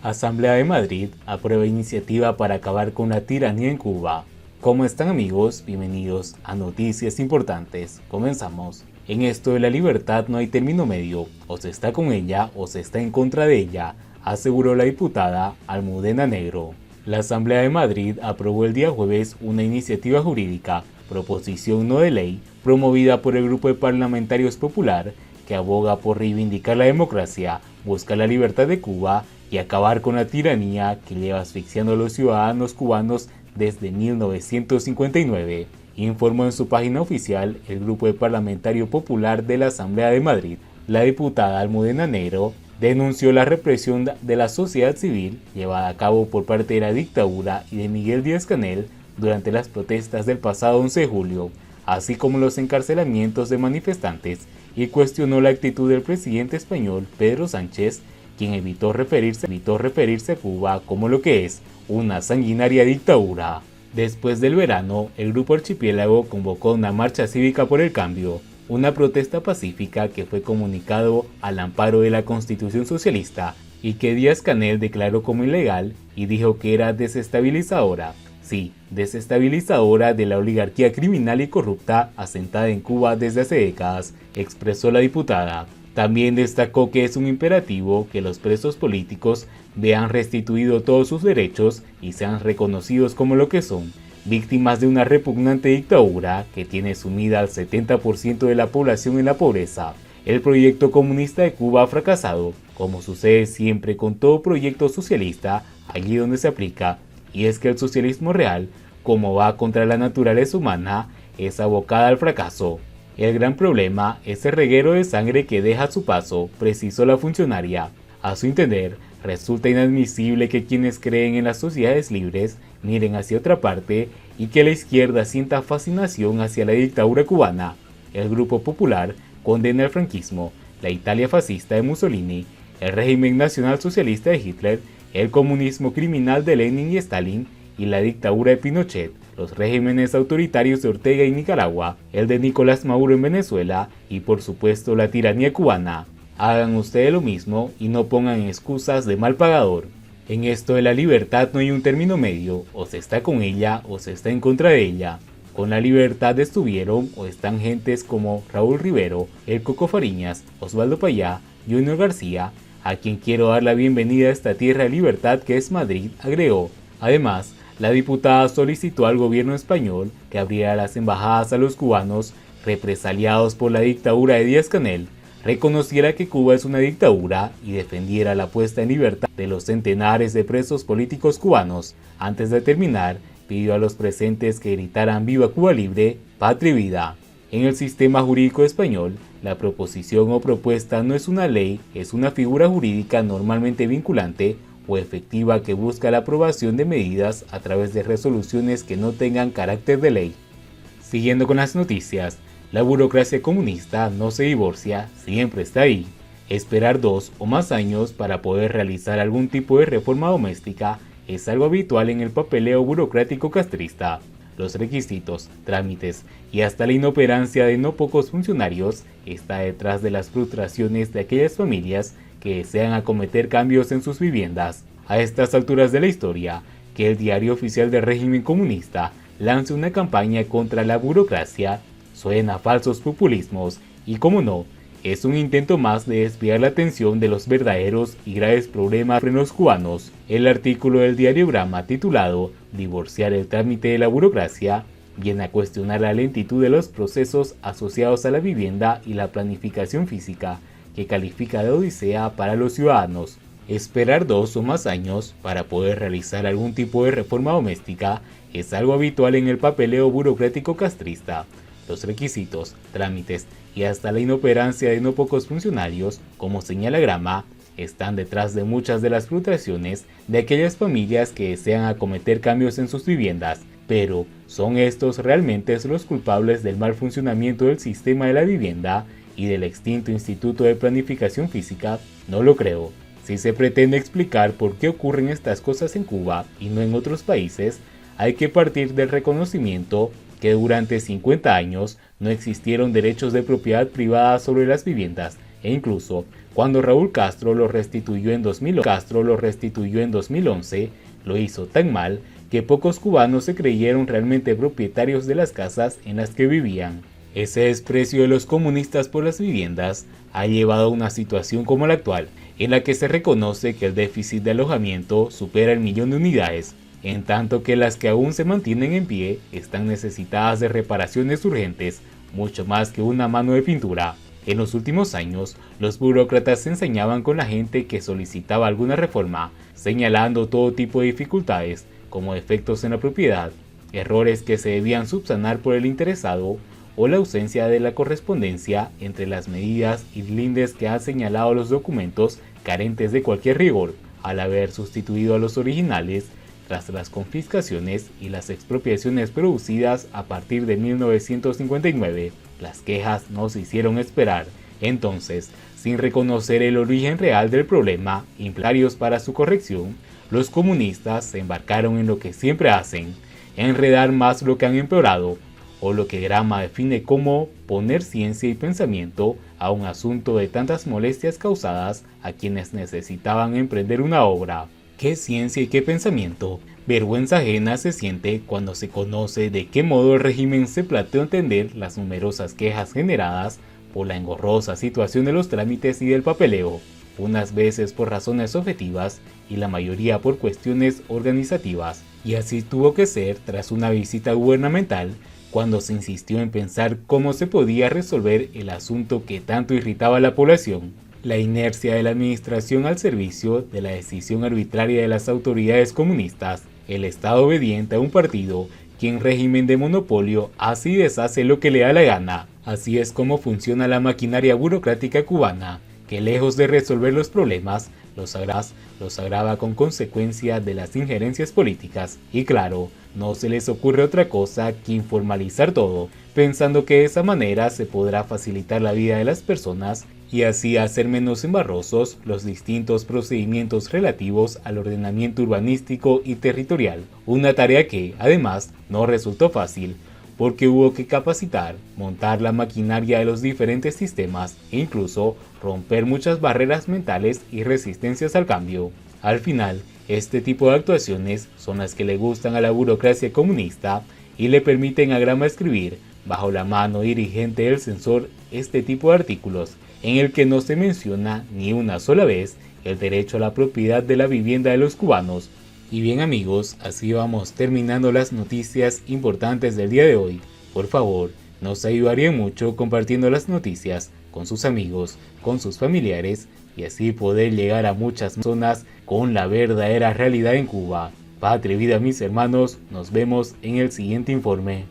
Asamblea de Madrid aprueba iniciativa para acabar con la tiranía en Cuba. ¿Cómo están, amigos? Bienvenidos a Noticias Importantes. Comenzamos. En esto de la libertad no hay término medio, o se está con ella o se está en contra de ella, aseguró la diputada Almudena Negro. La Asamblea de Madrid aprobó el día jueves una iniciativa jurídica, proposición no de ley, promovida por el Grupo de Parlamentarios Popular, que aboga por reivindicar la democracia, buscar la libertad de Cuba y acabar con la tiranía que lleva asfixiando a los ciudadanos cubanos desde 1959, informó en su página oficial el Grupo de Parlamentario Popular de la Asamblea de Madrid. La diputada Almudena Negro denunció la represión de la sociedad civil llevada a cabo por parte de la dictadura y de Miguel Díaz-Canel durante las protestas del pasado 11 de julio, así como los encarcelamientos de manifestantes, y cuestionó la actitud del presidente español Pedro Sánchez, quien evitó referirse a Cuba como lo que es una sanguinaria dictadura. Después del verano, el Grupo Archipiélago convocó una marcha cívica por el cambio, una protesta pacífica que fue comunicado al amparo de la Constitución Socialista y que Díaz-Canel declaró como ilegal y dijo que era desestabilizadora. Sí, desestabilizadora de la oligarquía criminal y corrupta asentada en Cuba desde hace décadas, expresó la diputada. También destacó que es un imperativo que los presos políticos vean restituido todos sus derechos y sean reconocidos como lo que son, víctimas de una repugnante dictadura que tiene sumida al 70% de la población en la pobreza. El proyecto comunista de Cuba ha fracasado, como sucede siempre con todo proyecto socialista, allí donde se aplica, y es que el socialismo real, como va contra la naturaleza humana, es abocada al fracaso. El gran problema es el reguero de sangre que deja a su paso, precisó la funcionaria. A su entender, resulta inadmisible que quienes creen en las sociedades libres miren hacia otra parte y que la izquierda sienta fascinación hacia la dictadura cubana. El Grupo Popular condena el franquismo, la Italia fascista de Mussolini, el régimen nacional socialista de Hitler, el comunismo criminal de Lenin y Stalin y la dictadura de Pinochet, los regímenes autoritarios de Ortega y Nicaragua, el de Nicolás Maduro en Venezuela y por supuesto la tiranía cubana. Hagan ustedes lo mismo y no pongan excusas de mal pagador. En esto de la libertad no hay un término medio, o se está con ella o se está en contra de ella. Con la libertad estuvieron o están gentes como Raúl Rivero, El Coco Fariñas, Osvaldo Payá, Junior García, a quien quiero dar la bienvenida a esta tierra de libertad que es Madrid, agregó. Además, la diputada solicitó al gobierno español que abriera las embajadas a los cubanos represaliados por la dictadura de Díaz-Canel, reconociera que Cuba es una dictadura y defendiera la puesta en libertad de los centenares de presos políticos cubanos. Antes de terminar, pidió a los presentes que gritaran «Viva Cuba Libre, Patria y Vida». En el sistema jurídico español, la proposición o propuesta no es una ley, es una figura jurídica normalmente vinculante o efectiva que busca la aprobación de medidas a través de resoluciones que no tengan carácter de ley. Siguiendo con las noticias, la burocracia comunista no se divorcia, siempre está ahí. Esperar 2 o más años para poder realizar algún tipo de reforma doméstica es algo habitual en el papeleo burocrático castrista. Los requisitos, trámites y hasta la inoperancia de no pocos funcionarios está detrás de las frustraciones de aquellas familias que desean acometer cambios en sus viviendas. A estas alturas de la historia, que el diario oficial del régimen comunista lance una campaña contra la burocracia suena a falsos populismos y, como no, es un intento más de desviar la atención de los verdaderos y graves problemas en los cubanos. El artículo del diario Grama titulado «Divorciar el trámite de la burocracia» viene a cuestionar la lentitud de los procesos asociados a la vivienda y la planificación física, que califica de odisea para los ciudadanos. Esperar 2 o más años para poder realizar algún tipo de reforma doméstica es algo habitual en el papeleo burocrático castrista. Los requisitos, trámites y hasta la inoperancia de no pocos funcionarios, como señala Grama, están detrás de muchas de las frustraciones de aquellas familias que desean acometer cambios en sus viviendas. Pero, ¿son estos realmente los culpables del mal funcionamiento del sistema de la vivienda y del extinto Instituto de Planificación Física? No lo creo. Si se pretende explicar por qué ocurren estas cosas en Cuba y no en otros países, hay que partir del reconocimiento que durante 50 años no existieron derechos de propiedad privada sobre las viviendas e incluso Cuando Raúl Castro lo restituyó en 2011, lo hizo tan mal que pocos cubanos se creyeron realmente propietarios de las casas en las que vivían. Ese desprecio de los comunistas por las viviendas ha llevado a una situación como la actual, en la que se reconoce que el déficit de alojamiento supera el 1.000.000 de unidades, en tanto que las que aún se mantienen en pie están necesitadas de reparaciones urgentes, mucho más que una mano de pintura. En los últimos años, los burócratas se ensañaban con la gente que solicitaba alguna reforma, señalando todo tipo de dificultades, como defectos en la propiedad, errores que se debían subsanar por el interesado, o la ausencia de la correspondencia entre las medidas y lindes que han señalado los documentos carentes de cualquier rigor, al haber sustituido a los originales tras las confiscaciones y las expropiaciones producidas a partir de 1959. Las quejas no se hicieron esperar. Entonces, sin reconocer el origen real del problema, implementarios para su corrección, los comunistas se embarcaron en lo que siempre hacen, enredar más lo que han empeorado, o lo que Grama define como poner ciencia y pensamiento a un asunto de tantas molestias causadas a quienes necesitaban emprender una obra. ¿Qué ciencia y qué pensamiento? Vergüenza ajena se siente cuando se conoce de qué modo el régimen se planteó entender las numerosas quejas generadas por la engorrosa situación de los trámites y del papeleo, unas veces por razones objetivas y la mayoría por cuestiones organizativas. Y así tuvo que ser tras una visita gubernamental, cuando se insistió en pensar cómo se podía resolver el asunto que tanto irritaba a la población. La inercia de la administración al servicio de la decisión arbitraria de las autoridades comunistas, el Estado obediente a un partido que en régimen de monopolio hace y deshace lo que le da la gana. Así es como funciona la maquinaria burocrática cubana, que lejos de resolver los problemas, los agrava con consecuencia de las injerencias políticas. Y claro, no se les ocurre otra cosa que informalizar todo, pensando que de esa manera se podrá facilitar la vida de las personas y así hacer menos embarrosos los distintos procedimientos relativos al ordenamiento urbanístico y territorial. Una tarea que, además, no resultó fácil, porque hubo que capacitar, montar la maquinaria de los diferentes sistemas e incluso romper muchas barreras mentales y resistencias al cambio. Al final, este tipo de actuaciones son las que le gustan a la burocracia comunista y le permiten a Grama escribir, bajo la mano dirigente del censor, este tipo de artículos, en el que no se menciona ni una sola vez el derecho a la propiedad de la vivienda de los cubanos. Y bien amigos, así vamos terminando las noticias importantes del día de hoy. Por favor, nos ayudaría mucho compartiendo las noticias con sus amigos, con sus familiares y así poder llegar a muchas personas con la verdadera realidad en Cuba. Patria y vida mis hermanos, nos vemos en el siguiente informe.